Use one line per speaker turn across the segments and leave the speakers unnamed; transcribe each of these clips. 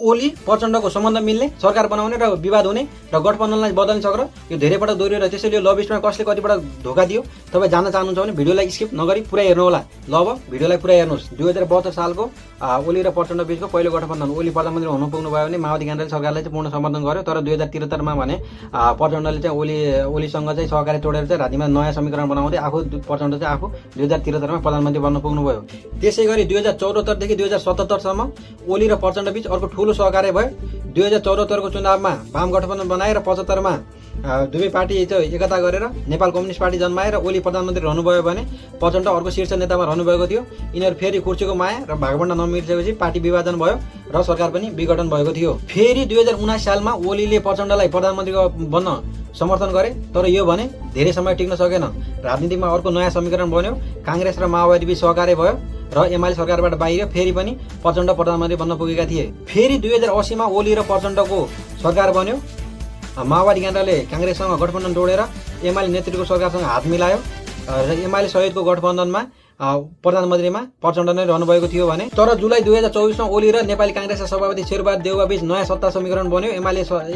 ओली प्रचण्डको सम्बन्ध मिल्ने, सरकार बनाउने र विवाद हुने र गठबन्धनलाई बदल्ने चक्र यो धेरै पटक दोहोरिएर त्यसैले लभ स्टोरीमा कसले कतिपटक धोका दियो। तपाईँ जान्न चाहनुहुन्छ भने भिडियोलाई स्किप नगरी पुरै हेर्नु होला। ल अब भिडियोलाई पुरै हेर्नुहोस्। 2072 सालको ओली र प्रचण्ड बीचको पहिलो गठबन्धन, ओली प्रधानमन्त्री हुन पुग्नु भयो भने माओवादी केन्द्रले सरकारलाई चाहिँ पूर्ण समर्थन गर्यो। तर 2073 मा भने प्रचण्डले चाहिँ ओलीसँग चाहिँ सहकारी तोडेर चाहिँ राज्यमा नयाँ समीकरण बनाउँदै प्रचण्ड चाहिँ आफू 2073 मा प्रधानमन्त्री बन्न पुग्नुभयो। त्यसै गरी 2074 देखि 2077 सम्म ओली र प्रचण्ड बीच अर्को ठुलो सहकार्य भयो। 2074 को चुनावमा वाम गठबन्धन बनाएर 75 मा दुवै पार्टी चाहिँ एकता गरेर नेपाल कम्युनिस्ट पार्टी जन्माएर ओली प्रधानमन्त्री रहनुभयो भने प्रचण्ड अर्को शीर्ष नेतामा रहनुभएको थियो। यिनीहरू फेरि कुर्सीको माया र भागभण्डा नमिलेपछि पार्टी विभाजन भयो र सरकार पनि विघटन भएको थियो। फेरि 2079 सालमा ओलीले प्रचण्डलाई प्रधानमन्त्री बन्न समर्थन गरे, तर यो भने धेरै समय टिक्न सकेन। राजनीतिमा अर्को नयाँ समीकरण बन्यो, काङ्ग्रेस र माओवादी बीच सहकार्य भयो र एमाले सरकारबाट बाहिर फेरि पनि प्रचण्ड प्रधानमन्त्री बन्न पुगेका थिए। फेरि 2080 मा ओली र प्रचण्डको सरकार बन्यो। माओवादी केन्द्रले काङ्ग्रेससँग गठबन्धन तोडेर एमाले नेतृत्वको सरकारसँग हात मिलायो र एमाले सहितको गठबन्धनमा प्रधानमन्त्रीमा प्रचण्ड नै रहनुभएको थियो भने तर जुलाई 2024 मा ओली र नेपाली काङ्ग्रेसका सभापति शेरबहादुर देउवा बीच नयाँ सत्ता समीकरण बन्यो।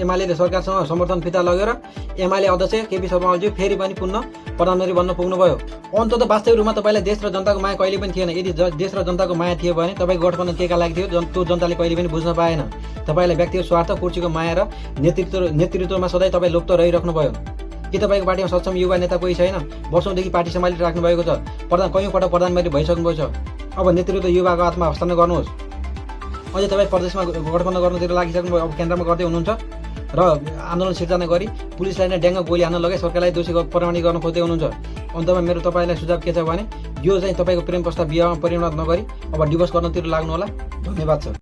एमाले सरकारसँग समर्थन फिर्ता लगेर एमाले अध्यक्ष केपी शर्मा ओलीज्यू फेरि पनि पुनः प्रधानमन्त्री बन्न पुग्नुभयो। अन्तत वास्तविक रूपमा तपाईँलाई देश र जनताको माया कहिले पनि थिएन। यदि देश र जनताको माया थियो भने तपाईँको गठबन्धन केका लागि थियो त्यो जनताले कहिले पनि बुझ्न पाएन। तपाईँलाई व्यक्तिगत स्वार्थ, कुर्सीको माया र नेतृत्वमा सधैँ तपाईँ लोप्त रहिराख्नु भयो। के तपाईँको पार्टीमा सक्षम युवा नेता कोही छैन? वर्षौंदेखि पार्टी सम्हाली राख्नु भएको छ, कयौं पटक प्रधानमन्त्री भइसक्नुभएको छ। अब नेतृत्व युवाको हातमा हस्तान्तरण गर्नुहोस्। अझै तपाईँ प्रदेशमा गठबन्धन गर्नुतिर लागिसक्नुभयो, अब केन्द्रमा गर्दै हुनुहुन्छ र आन्दोलन सिर्जना गरी पुलिसलाई नै ड्याङ्ग गोली हान्न लगाई सरकारलाई दोषी प्रमाणित गर्न खोज्दै हुनुहुन्छ। अन्तमा मेरो तपाईँलाई सुझाव के छ भने यो चाहिँ तपाईँको प्रेम प्रस्ताव बिहामा परिणत नगरी अब डिभोर्स गर्नतिर लाग्नु होला। धन्यवाद छ।